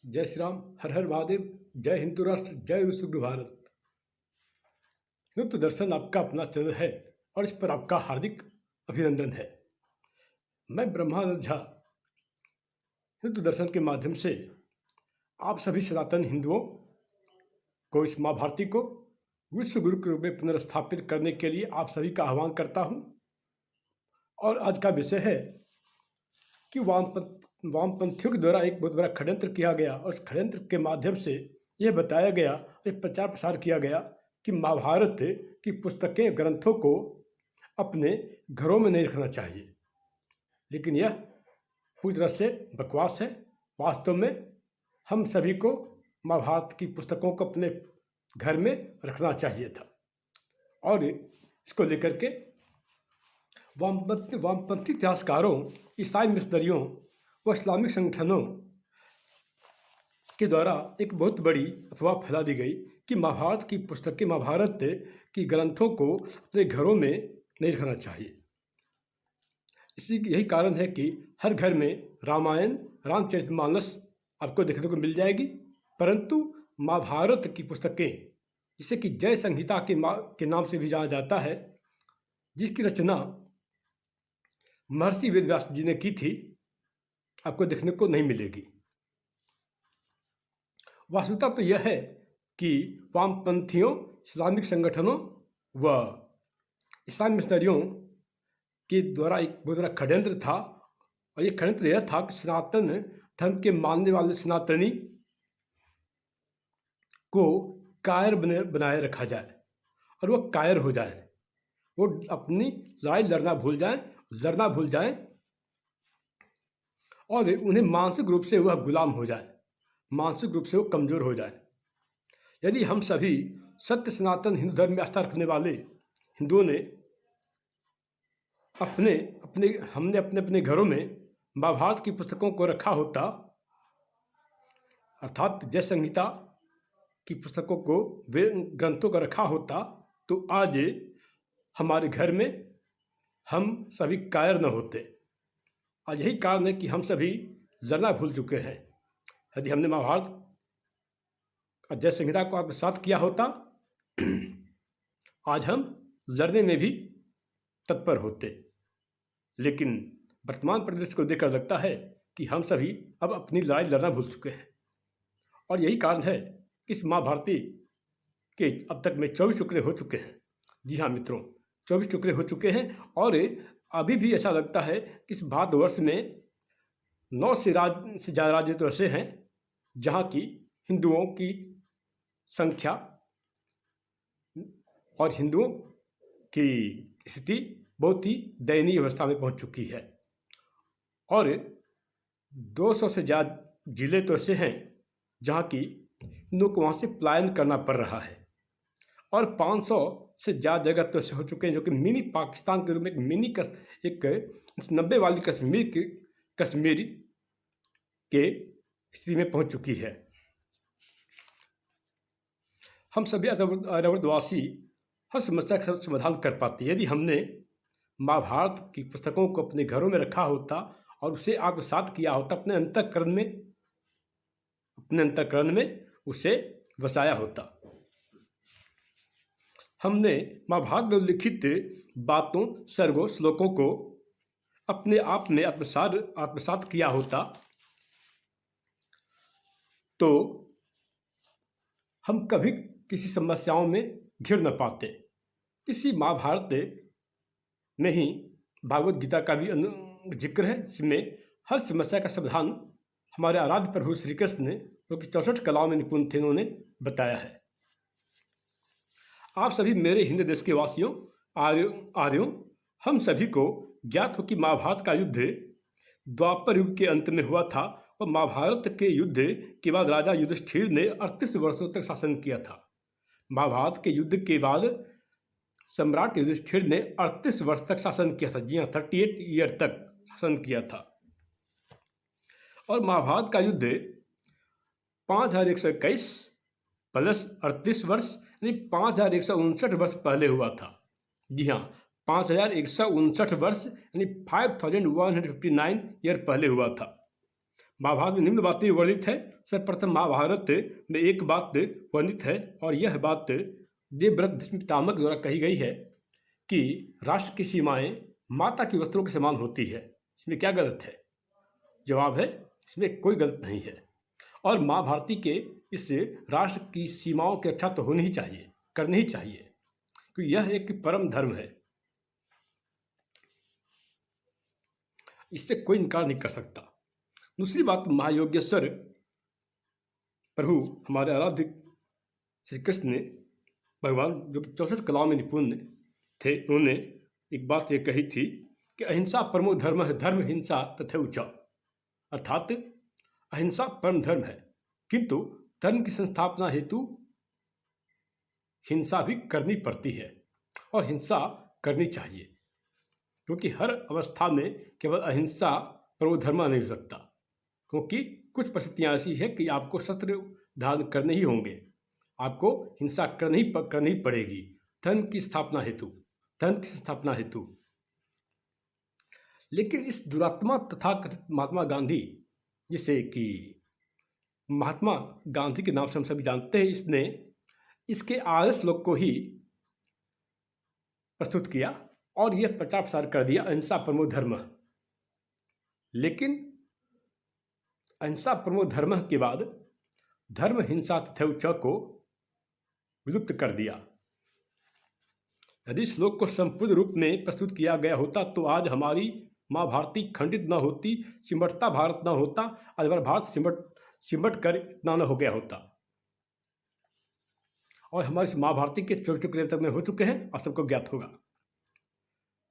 जय श्री राम, हर हर महादेव, जय हिंदू राष्ट्र, जय विश्व भारत। हिंदू दर्शन आपका अपना चैनल है और इस पर आपका हार्दिक अभिनंदन है। मैं ब्रह्मानंद झा हिंदू दर्शन के माध्यम से आप सभी सनातन हिंदुओं को इस माँ भारती को विश्व गुरु के रूप में पुनर्स्थापित करने के लिए आप सभी का आह्वान करता हूँ। और आज का विषय है कि वामपंथियों के द्वारा एक बहुत बड़ा षड्यंत्र किया गया और इस षड्यंत्र के माध्यम से यह बताया गया, एक प्रचार प्रसार किया गया कि महाभारत की पुस्तकें, ग्रंथों को अपने घरों में नहीं रखना चाहिए। लेकिन यह पूरी तरह से बकवास है। वास्तव में हम सभी को महाभारत की पुस्तकों को अपने घर में रखना चाहिए था। और इसको लेकर के वामपंथी इतिहासकारों, ईसाई मिशनरियों व इस्लामिक संगठनों के द्वारा एक बहुत बड़ी अफवाह फैला दी गई कि महाभारत की पुस्तकें, महाभारत की ग्रंथों को अपने घरों में नहीं रखना चाहिए। यही कारण है कि हर घर में रामायण, रामचरितमानस आपको देखने को मिल जाएगी, परंतु महाभारत की पुस्तकें, जिसे कि जय संहिता के नाम से भी जाना जाता है, जिसकी रचना महर्षि वेदव्यास जी ने की थी, आपको देखने को नहीं मिलेगी। वास्तविकता तो यह है कि वामपंथियों, इस्लामिक संगठनों व इस्लामिक मिशनरियों के द्वारा एक बहुत बड़ा षड्यंत्र था। और ये षड्यंत्र यह था कि सनातन धर्म के मानने वाले सनातनी को कायर बनाए रखा जाए और वह कायर हो जाए, वो अपनी लड़ाई लड़ना भूल जाएं और उन्हें मानसिक रूप से वह गुलाम हो जाए, मानसिक रूप से वो कमज़ोर हो जाए। यदि हम सभी सत्य सनातन हिंदू धर्म में आस्था रखने वाले हिंदुओं ने हमने अपने घरों में महाभारत की पुस्तकों को रखा होता, अर्थात जय संहिता की पुस्तकों को, वे ग्रंथों को रखा होता, तो आज हमारे घर में हम सभी कायर न होते। आज यही कारण है कि हम सभी लड़ना भूल चुके हैं। यदि हमने महाभारत और जय संहिता को आपके साथ किया होता, आज हम लड़ने में भी तत्पर होते। लेकिन वर्तमान परिदृश्य को देखकर लगता है कि हम सभी अब अपनी लड़ाई लड़ना भूल चुके हैं। और यही कारण है कि इस महाभारती के अब तक में 24 टुकड़े हो चुके हैं। जी हाँ मित्रों, 24 टुकड़े हो चुके हैं। और अभी भी ऐसा लगता है कि इस भारतवर्ष में 9 से ज़्यादा राज्य तो ऐसे हैं जहाँ की हिंदुओं की संख्या और हिंदुओं की स्थिति बहुत ही दयनीय अवस्था में पहुँच चुकी है। और 200 से ज़्यादा जिले तो ऐसे हैं जहाँ की हिंदुओं को वहाँ से पलायन करना पड़ रहा है। और 500 से ज़्यादा जगह तो ऐसे हो चुके हैं जो कि मिनी पाकिस्तान के रूप में एक 90 वाली कश्मीर के स्थिति में पहुंच चुकी है। हम सभी आर्यवर्तवासी हर समस्या का समाधान कर पाते यदि हमने महाभारत की पुस्तकों को अपने घरों में रखा होता और उसे आत्मसात किया होता, अपने अंतःकरण में उसे बसाया होता। हमने महाभारत में लिखित बातों, सर्गों, श्लोकों को अपने आप में आत्मसात किया होता, तो हम कभी किसी समस्याओं में घिर न पाते। इसी महाभारत में ही भागवत गीता का भी जिक्र है, जिसमें हर समस्या का समाधान हमारे आराध्य प्रभु श्री कृष्ण ने, जो कि 64 कलाओं में निपुण थे, उन्होंने बताया है। आप सभी मेरे हिंद देश के वासियों, आर्यों, हम सभी को ज्ञात हो कि महाभारत का युद्ध द्वापर युग के अंत में हुआ था। और महाभारत के युद्ध के बाद राजा युधिष्ठिर ने 38 वर्षों तक शासन किया था। महाभारत के युद्ध के बाद सम्राट युधिष्ठिर ने 38 वर्ष तक शासन किया था। जी हाँ, 38 ईयर तक शासन किया था। और महाभारत का युद्ध 5121 प्लस 38 वर्ष यानी 5159 वर्ष पहले हुआ था। जी हाँ, 5159 वर्ष यानी 5159 ईयर पहले हुआ था। महाभारत में निम्न बातें वर्णित है। सर्वप्रथम महाभारत में एक बात वर्णित है और यह बात देवव्रत भीष्म पितामह के द्वारा कही गई है कि राष्ट्र की सीमाएं माता के वस्त्रों के समान होती है। इसमें क्या गलत है? जवाब है इसमें कोई गलत नहीं है। और माँ भारती के इस राष्ट्र की सीमाओं की रक्षा तो होनी ही चाहिए, करनी ही चाहिए, क्योंकि यह एक परम धर्म है, इससे कोई इनकार नहीं कर सकता। दूसरी बात, महायोगेश्वर प्रभु हमारे आराध्य श्री कृष्ण ने भगवान जो कि 64 कलाओं में निपुण थे, उन्होंने एक बात ये कही थी कि अहिंसा परमो धर्म है, धर्म हिंसा तथैव च। अर्थात अहिंसा परम धर्म है, किंतु धर्म की संस्थापना हेतु हिंसा भी करनी पड़ती है और हिंसा करनी चाहिए, क्योंकि हर अवस्था में केवल अहिंसा परमो धर्म नहीं हो सकता, क्योंकि कुछ परिस्थितियाँ ऐसी है कि आपको शस्त्र धारण करने ही होंगे, आपको हिंसा करनी पड़ेगी धर्म की स्थापना हेतु, धर्म की स्थापना हेतु। लेकिन इस दुरात्मा तथा कथित महात्मा गांधी, जिसे कि महात्मा गांधी के नाम से हम सभी जानते हैं, इसने इसके आर्य श्लोक को ही प्रस्तुत किया और यह प्रचार प्रसार कर दिया अहिंसा परमो धर्म। लेकिन अहिंसा परमो धर्म के बाद धर्म हिंसा तथैव च को विलुप्त कर दिया। यदि श्लोक को संपूर्ण रूप में प्रस्तुत किया गया होता तो आज हमारी माँ भारती खंडित न होती, सिमटता भारत न होता, आज हमारा भारत सिमट कर इतना न हो गया होता। और हमारी माँ भारती के 24 किलोमीटर तक में हो चुके हैं, आप सबको ज्ञात होगा।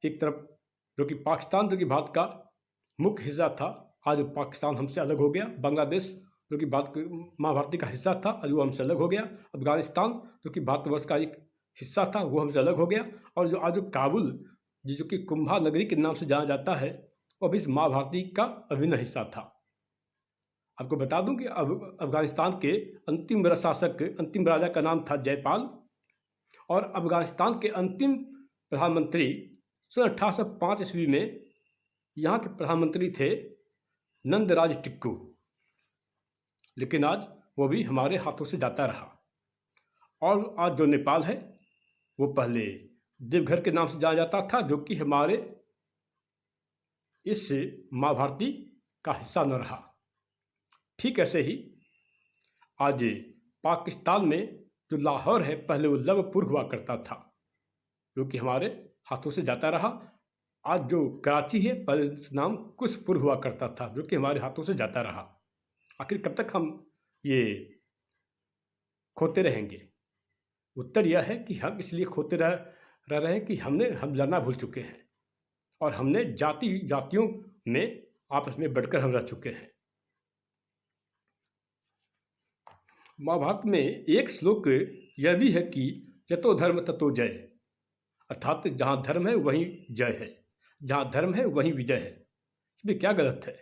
एक तरफ जो कि पाकिस्तान, जो कि भारत का मुख्य हिस्सा था, आज पाकिस्तान हमसे अलग हो गया। बांग्लादेश जो कि माँ भारती का हिस्सा था, आज वो हमसे अलग हो गया। अफगानिस्तान जो कि भारतवर्ष का एक हिस्सा था, वो हमसे अलग हो गया। और जो आज काबुल, जो कि कुंभा नगरी के नाम से जाना जाता है, वो अभी माँ भारती का अभिन्न हिस्सा था। आपको बता दूं कि अफगानिस्तान के अंतिम शासक, अंतिम राजा का नाम था जयपाल, और अफगानिस्तान के अंतिम प्रधानमंत्री सन 1805 ईस्वी में यहाँ के प्रधानमंत्री थे नंदराज टिक्कू। लेकिन आज वो भी हमारे हाथों से जाता रहा। और आज जो नेपाल है वो पहले देवघर के नाम से जाना जाता था, जो कि हमारे इस माँ भारती का हिस्सा न रहा। ठीक ऐसे ही आज पाकिस्तान में जो लाहौर है, पहले वो लवपुर हुआ करता था, जो कि हमारे हाथों से जाता रहा। आज जो कराची है, पहले नाम कुशपुर हुआ करता था, जो कि हमारे हाथों से जाता रहा। आखिर कब तक हम ये खोते रहेंगे? उत्तर यह है कि हम इसलिए खोते रह रहे हैं कि हम लड़ना भूल चुके हैं और हमने जातियों में आपस में बढ़कर हम रह चुके हैं। महाभारत में एक श्लोक यह भी है कि यतो धर्म ततो जय, अर्थात जहाँ धर्म है वहीं जय है, जहाँ धर्म है वहीं विजय है। इसमें क्या गलत है?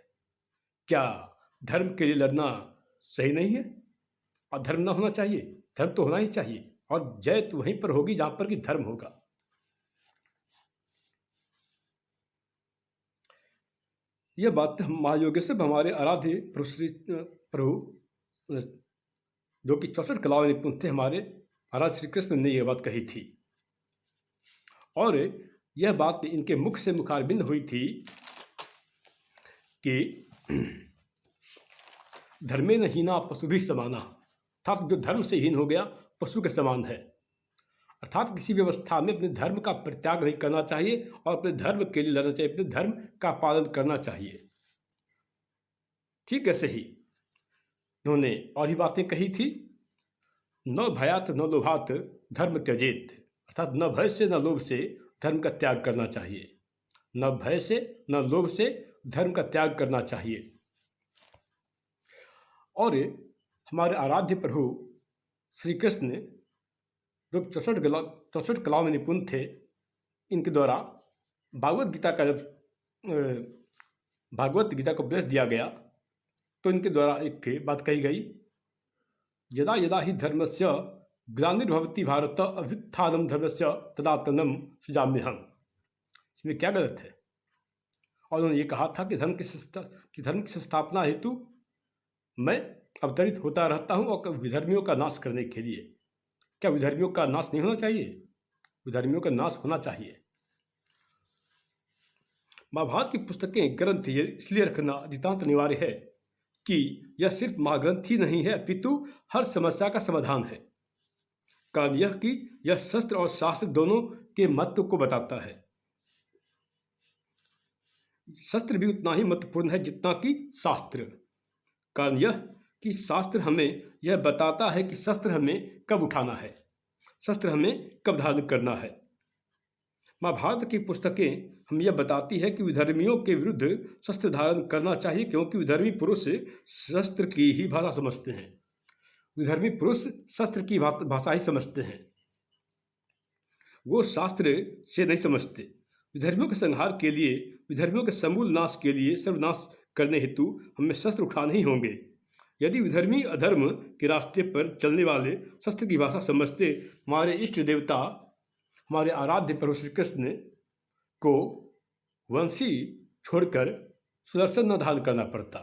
क्या धर्म के लिए लड़ना सही नहीं है? और धर्म ना होना चाहिए? धर्म तो होना ही चाहिए, और जय तो वहीं पर होगी जहाँ पर कि धर्म होगा। यह बात महायोगेश्वर हमारे आराध्य प्रभु जो कि 64 कलाओं में निपुण थे, हमारे आराध्य श्री कृष्ण ने यह बात कही थी। और यह बात इनके मुख से मुखारबिंद हुई थी कि धर्मे न हीना पशु भी समाना, अर्थात जो धर्म से हीन हो गया पशु के समान है। अर्थात किसी व्यवस्था में अपने धर्म का परित्याग नहीं करना चाहिए और अपने धर्म के लिए लड़ना चाहिए, अपने धर्म का पालन करना चाहिए। ठीक ऐसे ही उन्होंने और भी बातें कही थी, न भयात न लोभात धर्म त्यजेत, अर्थात न भय से न लोभ से धर्म का त्याग करना चाहिए, न भय से न लोभ से धर्म का त्याग करना चाहिए। और हमारे आराध्य प्रभु श्री कृष्ण जो 64 कलाओं में निपुण थे, इनके द्वारा भागवत गीता का जब भागवत गीता को उपदेश दिया गया तो इनके द्वारा एक बात कही गई, यदा यदा ही धर्मस्य ग्लानिर्भवति भारत अभ्युत्थानं धर्मस्य तदात्मनं सृजाम्यहम्। इसमें क्या गलत है? और उन्होंने ये कहा था कि धर्म की संस्थापना हेतु मैं अवतरित होता रहता हूँ और विधर्मियों का नाश करने के लिए। क्या विधर्मियों का नाश नहीं होना चाहिए? विधर्मियों का नाश होना चाहिए। महाभारत की पुस्तकें ग्रंथ ये इसलिए रखना नितांत अनिवार्य है कि यह सिर्फ महाग्रंथ ही नहीं है, अपितु हर समस्या का समाधान है। कारण यह कि यह शस्त्र और शास्त्र दोनों के महत्व को बताता है। शस्त्र भी उतना ही महत्वपूर्ण है जितना कि शास्त्र। कारण यह कि शास्त्र हमें यह बताता है कि शस्त्र हमें कब उठाना है, शस्त्र हमें कब धारण करना है। महाभारत की पुस्तकें हमें यह बताती है कि विधर्मियों के विरुद्ध शस्त्र धारण करना चाहिए, क्योंकि विधर्मी पुरुष शस्त्र की ही भाषा समझते हैं। विधर्मी पुरुष शस्त्र की भाषा ही समझते हैं, वो शास्त्र से नहीं समझते। विधर्मियों के संहार के लिए, विधर्मियों के समूल नाश के लिए, सर्वनाश करने हेतु हमें शस्त्र उठाने ही होंगे। यदि विधर्मी अधर्म के रास्ते पर चलने वाले शस्त्र की भाषा समझते, हमारे इष्ट देवता, हमारे आराध्य प्रभु श्री कृष्ण को वंशी छोड़कर सुदर्शन न धारण करना पड़ता।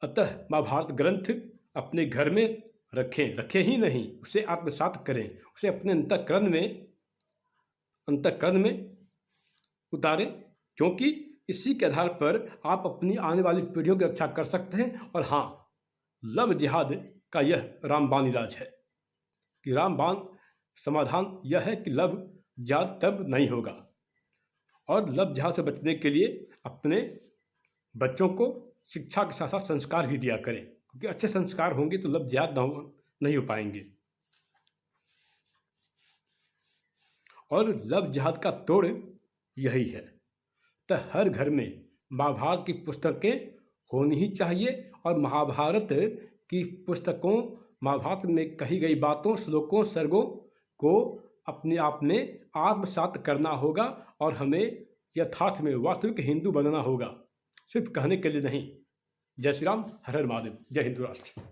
अतः महाभारत ग्रंथ अपने घर में रखें ही नहीं, उसे आत्मसात करें, उसे अपने अंतःकरण में उतारें, क्योंकि इसी के आधार पर आप अपनी आने वाली पीढ़ियों की रक्षा कर सकते हैं। और हाँ, लव जिहाद का यह रामबाण इलाज है कि रामबाण समाधान यह है कि लव जिहाद तब नहीं होगा। और लव जिहाद से बचने के लिए अपने बच्चों को शिक्षा के साथ साथ संस्कार भी दिया करें, क्योंकि अच्छे संस्कार होंगे तो लव जिहाद नहीं हो पाएंगे। और लव जिहाद का तोड़ यही है। तो हर घर में महाभारत की पुस्तकें होनी ही चाहिए, और महाभारत की पुस्तकों, महाभारत में कही गई बातों, श्लोकों, सर्गों को अपने आप में आत्मसात करना होगा, और हमें यथार्थ में वास्तविक हिंदू बनना होगा, सिर्फ कहने के लिए नहीं। जय श्री राम, हर हर महादेव, जय हिंदू राष्ट्र।